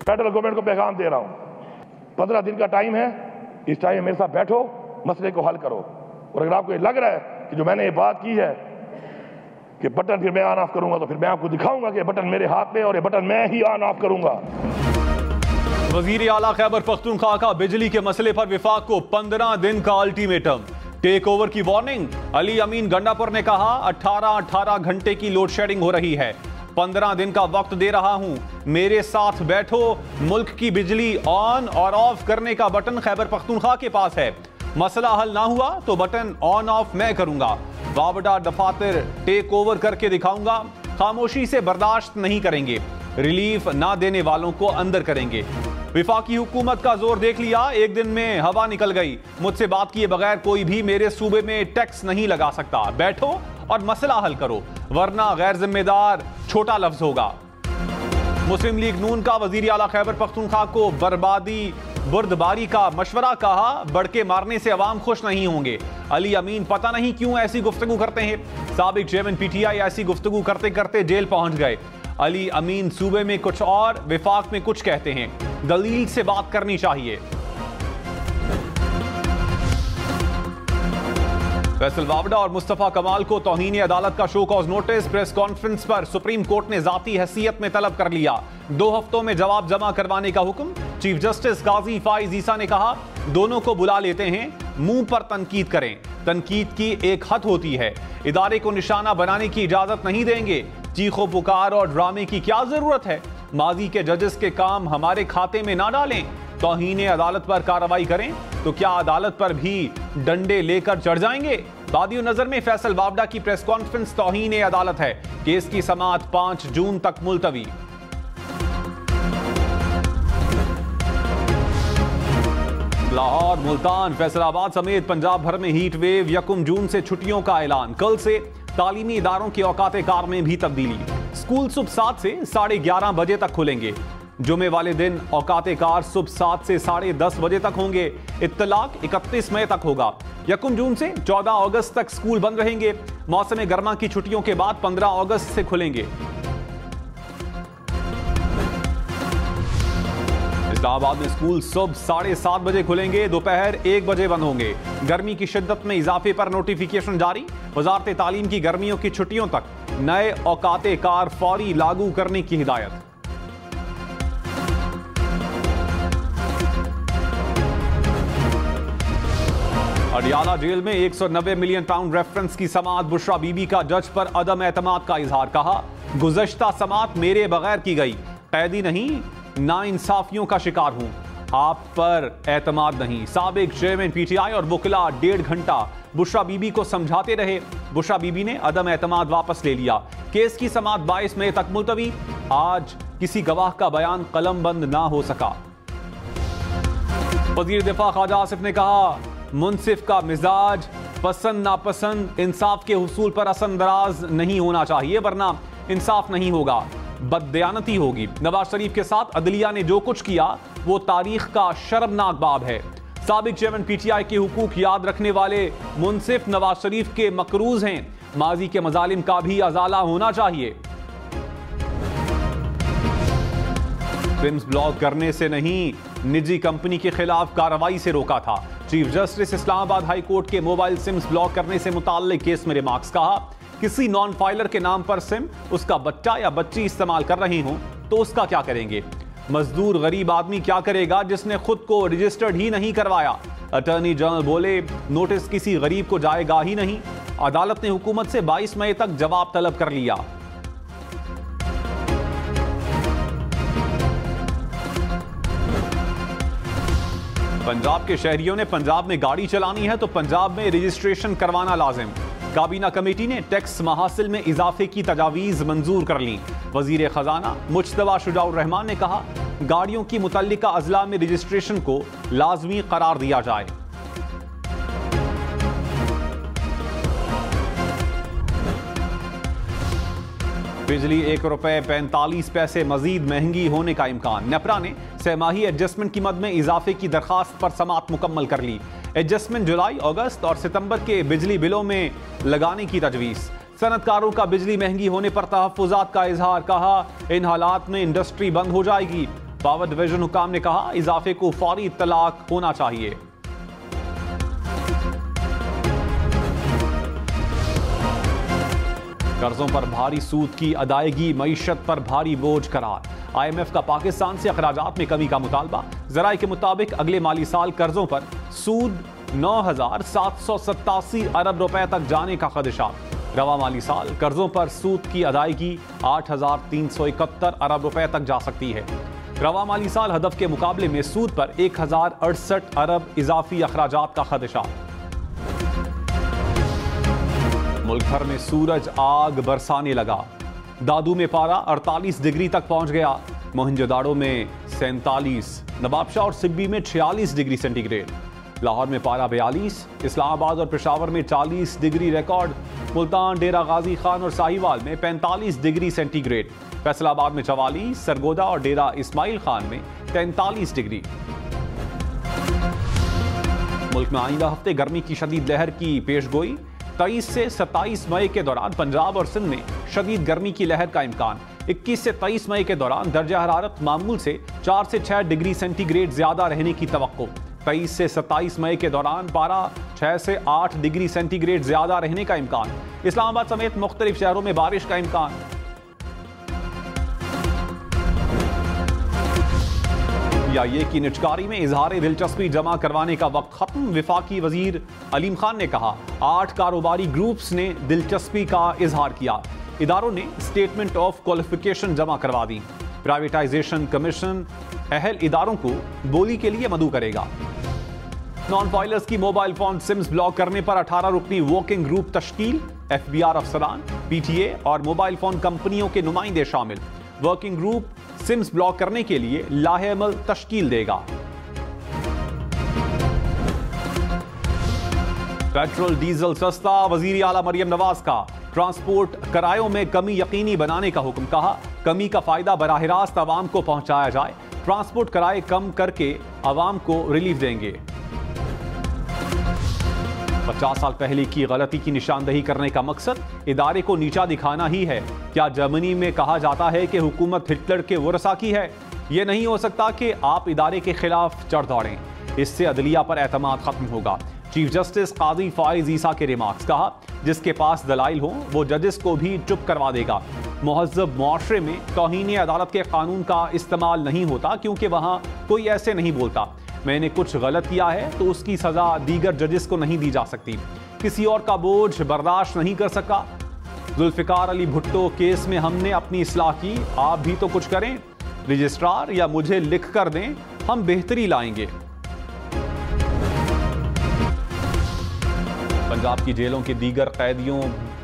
Federal government को पैगाम दे रहा हूं, 15 दिन का टाइम है, इस टाइम में मेरे साथ बैठो, मसले को हल करो। और अगर आपको ये लग रहा है कि जो मैंने ये बात की है कि बटन फिर मैं ऑन ऑफ करूंगा, तो फिर मैं आपको दिखाऊंगा कि बटन मेरे हाथ में और ये बटन मैं ही ऑन ऑफ करूंगा। वजीर आला खैबर पख्तूनख्वा का बिजली के मसले पर विफाक को 15 दिन का अल्टीमेटम, टेक ओवर की वार्निंग। अली अमीन गंडापुर ने कहा 18 घंटे की लोड शेडिंग हो रही है, 15 दिन का वक्त दे रहा हूं, मेरे साथ बैठो। मुल्क की बिजली ऑन और ऑफ करने का बटन खैबर पख्तूनख्वा के पास है, मसला हल ना हुआ तो बटन ऑन ऑफ मैं करूंगा। वावडा दफातर टेक ओवर करके दिखाऊंगा, खामोशी से बर्दाश्त नहीं करेंगे, रिलीफ ना देने वालों को अंदर करेंगे। विफाकी हुकूमत का जोर देख लिया, एक दिन में हवा निकल गई, मुझसे बात किए बगैर कोई भी मेरे सूबे में टैक्स नहीं लगा सकता। बैठो और मसला हल करो, वरना गैर जिम्मेदार छोटा लफ्ज होगा। मुस्लिम लीग नून का वजीर आला खैबर पख्तूनख्वा को बुर्दबारी का मशवरा, कहा बड़के मारने से अवाम खुश नहीं होंगे। अली अमीन पता नहीं क्यों ऐसी गुफ्तगू करते हैं, साबिक चेयरमैन पीटीआई ऐसी गुफ्तगू करते करते जेल पहुंच गए। अली अमीन सूबे में कुछ और विफाक में कुछ कहते हैं, दलील से बात करनी चाहिए। फैसल वावडा और मुस्तफा कमाल को तौहीन अदालत का show cause notice, press conference पर सुप्रीम कोर्ट ने जाती हैसियत में तलब कर लिया, 2 हफ्तों में जवाब जमा करवाने का हुक्म। चीफ जस्टिस गाजी फाइज ईसा ने कहा दोनों को बुला लेते हैं, मुंह पर तनकीद करें, तनकीद की एक हद होती है, इदारे को निशाना बनाने की इजाजत नहीं देंगे। चीखो पुकार और ड्रामे की क्या जरूरत है, माजी के जजेस के काम हमारे खाते में ना डालें, तौहीन अदालत पर कार्रवाई करें तो क्या अदालत पर भी डंडे लेकर चढ़ जाएंगे। बादियो नजर में फैसल वावडा की प्रेस कॉन्फ्रेंस तौहीन अदालत है, केस की समाअत 5 जून तक मुलतवी। लाहौर, मुल्तान, फैसलाबाद समेत पंजाब भर में हीट वेव, 1 जून से छुट्टियों का ऐलान। कल से तालीमी इदारों के औकात कार में भी तब्दीली, स्कूल सुबह 7 से 11:30 बजे तक खुलेंगे। जुमे वाले दिन औकात कार सुबह 7 से 10:30 बजे तक होंगे। इत्तलाक 31 मई तक होगा। 1 जून से 14 अगस्त तक स्कूल बंद रहेंगे। मौसम गर्मा की छुट्टियों के बाद 15 अगस्त से खुलेंगे। इस्लामाबाद में स्कूल सुबह 7:30 बजे खुलेंगे, दोपहर 1 बजे बंद होंगे। गर्मी की शिद्दत में इजाफे पर नोटिफिकेशन जारी, वजारत तालीम की गर्मियों की छुट्टियों तक नए औकात कार फौरी लागू करने की हिदायत। अडियाला जेल में 190 मिलियन पाउंड रेफरेंस की समाअत, बुशरा बीबी का जज पर अदम एतमाद का इजहार, कहा गुज़श्ता समाअत मेरे बगैर की गई, कैदी नहीं नाइंसाफियों का शिकार हूं, आप पर एतमाद नहीं। साबिक चेयरमैन पीटीआई और वकिला 1.5 घंटा बुशरा बीबी को समझाते रहे, बुशरा बीबी ने अदम एतमाद वापस ले लिया। केस की समाअत 22 मई तक मुलतवी, आज किसी गवाह का बयान कलमबंद ना हो सका। वजीर दिफा ख्वाजा आसिफ ने कहा मुनसिफ का मिजाज पसंद नापसंद इंसाफ के हुसूल पर असरअंदाज नहीं होना चाहिए, वरना इंसाफ नहीं होगा, बददयानती होगी। नवाज शरीफ के साथ अदलिया ने जो कुछ किया वो तारीख का शर्मनाक बाब है। साबिक चेयरमैन पीटीआई के हुकूक याद रखने वाले मुनसिफ नवाज शरीफ के मकरूज हैं, माजी के मजालिम का भी अजाला होना चाहिए। सिम्स ब्लॉक करने से नहीं, निजी कंपनी के खिलाफ कार्रवाई से रोका था। Chief justice Islamabad high court के मोबाइल सिम्स ब्लॉक करने से मुताल्लिक केस में रिमार्क्स, कहा किसी नॉन फाइलर के नाम पर सिम उसका बच्चा या बच्ची इस्तेमाल कर रहे हों तो उसका क्या करेंगे। मजदूर गरीब आदमी क्या करेगा जिसने खुद को रजिस्टर्ड ही नहीं करवाया। अटॉर्नी जनरल बोले नोटिस किसी गरीब को जाएगा ही नहीं। अदालत ने हुकूमत से 22 मई तक जवाब तलब कर लिया। पंजाब के शहरियों ने पंजाब में गाड़ी चलानी है तो पंजाब में रजिस्ट्रेशन करवाना लाजिम। काबीना कमेटी ने टैक्स महासिल में इजाफे की तजावीज मंजूर कर ली। वजीर खजाना मुज्तबा शुजाउर रहमान ने कहा गाड़ियों की मुतल्लिका अजला में रजिस्ट्रेशन को लाजमी करार दिया जाए। बिजली ₹1.45 मजीद महंगी होने का इम्कान। नेपरा ने सहमाही एडजस्टमेंट की मद में इजाफे की दरखास्त पर समाअत मुकम्मल कर ली। एडजस्टमेंट जुलाई, अगस्त और सितंबर के बिजली बिलों में लगाने की तजवीज़। सनतकारों का बिजली महंगी होने पर तहफ़्फ़ुज़ात का इजहार, कहा इन हालात में इंडस्ट्री बंद हो जाएगी। पावर डिवीजन हुकाम ने कहा, इजाफे को फौरी तलाक होना चाहिए। कर्जों पर भारी सूद की अदायगी मईशत पर भारी बोझ करार। IMF का पाकिस्तान से अखराजात में कमी का मुतालबा। ज़राए के मुताबिक अगले माली साल कर्जों पर सूद 9,787 अरब रुपए तक जाने का खदशा। रवा माली साल कर्जों पर सूद की अदायगी 8,371 अरब रुपए तक जा सकती है। रवा माली साल हदफ के मुकाबले में सूद पर 1,068 अरब इजाफी अखराजात का खदशा। मुल्क भर में सूरज आग बरसाने लगा। दादू में पारा 48 डिग्री तक पहुंच गया। मोहनजोदाड़ो में 47, नवाबशाह और सिब्बी में 46 डिग्री सेंटीग्रेड। लाहौर में पारा 42, इस्लामाबाद और पेशावर में 40 डिग्री रिकॉर्ड। मुल्तान, डेरा गाजी खान और साहिवाल में 45 डिग्री सेंटीग्रेड। फैसलाबाद में 44, सरगोदा और डेरा इस्माइल खान में 43 डिग्री। मुल्क में आइंदा हफ्ते गर्मी की शदीद लहर की पेशगोई। 23 से 27 मई के दौरान पंजाब और सिंध में शदीद गर्मी की लहर का इम्कान। 21 से 23 मई के दौरान दर्जा हरारत मामूल से 4 से 6 डिग्री सेंटीग्रेड ज्यादा रहने की तवक्को। 23 से 27 मई के दौरान पारा 6 से 8 डिग्री सेंटीग्रेड ज्यादा रहने का इम्कान। इस्लामाबाद समेत मुख्तलिफ शहरों में बारिश का इम्कान। ये की निचकारी में इजहार दिलचस्पी जमा करवाने का वक्त खत्म। विफाकी वजीर अलीम खान ने कहा, 8 कारोबारी ग्रुप्स ने दिलचस्पी का इजहार किया। इदारों ने स्टेटमेंट ऑफ क्वालिफिकेशन जमा करवा दी। प्राइवेटाइजेशन कमीशन अहल इदारों को बोली के लिए मदऊ करेगा। नॉन फाइलर्स की मोबाइल फोन सिम्स ब्लॉक करने पर 18 रुकनी वर्किंग ग्रुप तश्कील। FBR अफसरान, PTA और मोबाइल फोन कंपनियों के नुमाइंदे शामिल। वर्किंग ग्रुप सिम्स ब्लॉक करने के लिए लाहे अमल तश्कील देगा। पेट्रोल डीजल सस्ता, वजीर आला मरियम नवाज का ट्रांसपोर्ट किरायों में कमी यकीनी बनाने का हुक्म। कहा, कमी का फायदा बराह रास्त आवाम को पहुंचाया जाए। ट्रांसपोर्ट किराए कम करके आवाम को रिलीफ देंगे। 50 साल पहले की गलती की निशानदही करने का मकसद इदारे को नीचा दिखाना ही है। क्या जर्मनी में कहा जाता है कि हुकूमत हिटलर के वरसा की है? यह नहीं हो सकता कि आप इदारे के खिलाफ चढ़ दौड़ें। इससे अदलिया पर एतमाद खत्म होगा। चीफ जस्टिस काजी फाइज ईसा के रिमार्क्स। कहा, जिसके पास दलाइल हो वो जजेस को भी चुप करवा देगा। मुहज़्ज़ब मुआशरे में तौहीन अदालत के कानून का इस्तेमाल नहीं होता क्योंकि वहाँ कोई ऐसे नहीं बोलता। मैंने कुछ गलत किया है तो उसकी सजा दीगर जजेस को नहीं दी जा सकती। किसी और का बोझ बर्दाश्त नहीं कर सका। जुल्फिकार अली भुट्टो केस में हमने अपनी इस्लाह की, आप भी तो कुछ करें। रजिस्ट्रार या मुझे लिख कर दें, हम बेहतरी लाएंगे। पंजाब की जेलों के दीगर कैदियों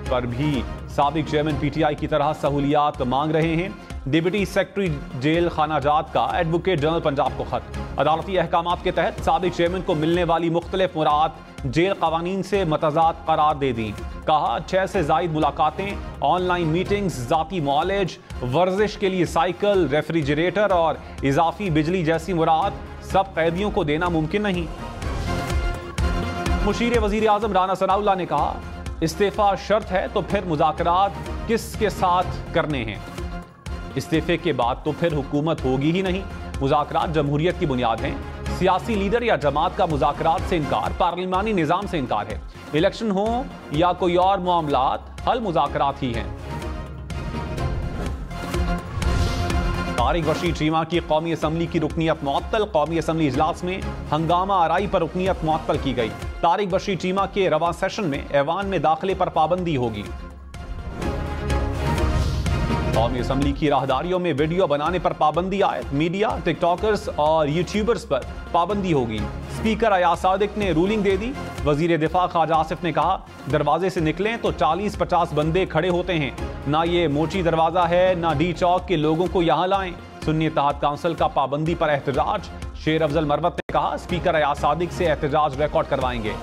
पर भी साबिक चेयरमैन PTI की तरह सहूलियात मांग रहे हैं। डिप्टी सेक्रेटरी जेल खानाजात का एडवोकेट जनरल पंजाब को खत। अदालती अहकामात के तहत साबिक चेयरमैन को मिलने वाली मुख्तलिफ मुराद जेल कवानीन से मतजाद करार दे दी। कहा, 6 से ज़ायद मुलाकातें, ऑनलाइन मीटिंग्स, ज़ाती मॉलेज, वर्जिश के लिए साइकिल, रेफ्रिजरेटर और इजाफी बिजली जैसी मुराद सब कैदियों को देना मुमकिन नहीं। मुशीर वजीर आजम राना सनाउल्लाह ने कहा, इस्तीफा शर्त है तो फिर मुज़ाकरात किसके साथ करने हैं? इस्तीफे के बाद तो फिर हुकूमत होगी ही नहीं। मुज़ाकरात जमहूरियत की बुनियाद हैं। सियासी लीडर या जमात का मुज़ाकरात से इनकार पार्लिमानी निज़ाम से इनकार है। इलेक्शन हो या कोई और मामलात, हल मुज़ाकरात ही हैं। तारिक बशीर चीमा की कौमी असम्बली की रुकनियत मुअत्तल। कौमी असम्बली इजलास में हंगामा आराई पर रुकनियत मुअत्तल की गई। तारिक बशीर चीमा के रवा सेशन में ऐवान में दाखिले पर पाबंदी होगी। कौमी असम्बली की राहदारियों में वीडियो बनाने पर पाबंदी आयद। मीडिया, टिकटॉकर्स और यूट्यूबर्स पर पाबंदी होगी। स्पीकर अयाज सादिक ने रूलिंग दे दी। वजीर दिफा ख्वाजा आसिफ ने कहा, दरवाजे से निकलें तो 40-50 बंदे खड़े होते हैं। ना ये मोची दरवाजा है, ना डी चौक के लोगों को यहाँ लाएं। सुन्नी इत्तेहाद काउंसिल का पाबंदी पर एहतजाज। शेर अफजल मरवत ने कहा, स्पीकर अयाज सादिक से एहतजाज रिकॉर्ड करवाएंगे।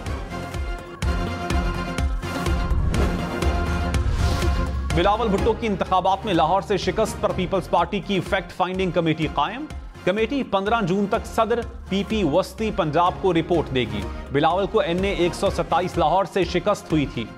बिलावल भुट्टो की इंतखाबात में लाहौर से शिकस्त पर पीपल्स पार्टी की फैक्ट फाइंडिंग कमेटी कायम। कमेटी 15 जून तक सदर PP वस्ती पंजाब को रिपोर्ट देगी। बिलावल को NA 127 लाहौर से शिकस्त हुई थी।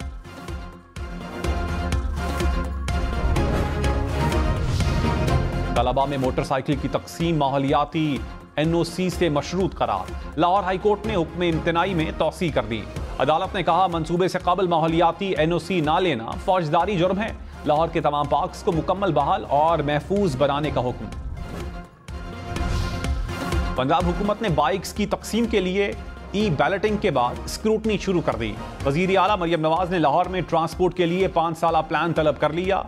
तलबा में मोटरसाइकिल की तकसीम माहौलियाती NOC से मशरूत करार। लाहौर हाईकोर्ट ने हुक्म इम्तनाई में तौसी कर दी। अदालत ने कहा मंसूबे से कबल माहौलियाती NOC ना लेना फौजदारी जुर्म है। लाहौर के तमाम पार्क्स को मुकम्मल बहाल और महफूज बनाने का हुक्म। पंजाब हुकूमत ने बाइक्स की तकसीम के लिए बैलेटिंग के बाद स्क्रूटनी शुरू कर दी। वजीर आला मरियम नवाज ने लाहौर में ट्रांसपोर्ट के लिए 5 साला प्लान तलब कर लिया।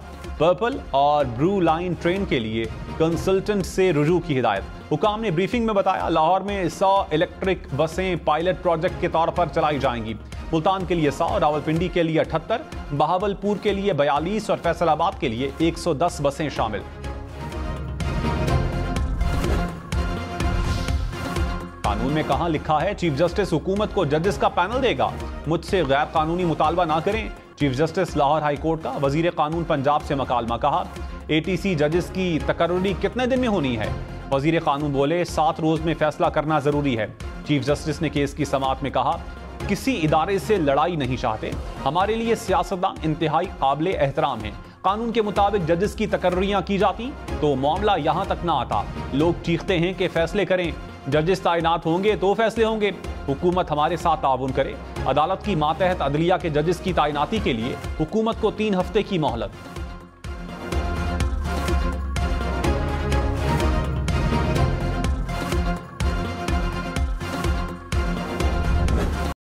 पर्पल और ब्रू लाइन ट्रेन के लिए कंसल्टेंट से रुजू की हिदायत। हुकाम ने ब्रीफिंग में बताया लाहौर में 100 इलेक्ट्रिक बसें पायलट प्रोजेक्ट के तौर पर चलाई जाएंगी। मुल्तान के लिए 100, रावलपिंडी के लिए 78, बहावलपुर के लिए 42 और फैसलाबाद के लिए 110 बसें शामिल। कानून में कहां लिखा है चीफ जस्टिस हुकूमत को जजेस का पैनल देगा। मुझसे गैर कानूनी मुतालबा ना करें। Chief justice Lahore high court का वजीर कानून पंजाब से मकालमा। कहा ATC जजेस की तकर्री कितने दिन में होनी है। वजीर कानून बोले 7 रोज में फैसला करना जरूरी है। चीफ जस्टिस ने केस की समाअत में कहा किसी इदारे से लड़ाई नहीं चाहते। हमारे लिए सियासतदान इंतहाई काबिल एहतराम है। कानून के मुताबिक जजेस की तकर्रियां की जाती तो मामला यहां तक ना आता। लोग चीखते हैं कि फैसले करें, जजेस तैनात होंगे तो फैसले होंगे। हुकूमत हमारे साथ ताउन करे। अदालत की मातहत अदलिया के जजेस की तैनाती के लिए हुकूमत को 3 हफ्ते की मोहलत।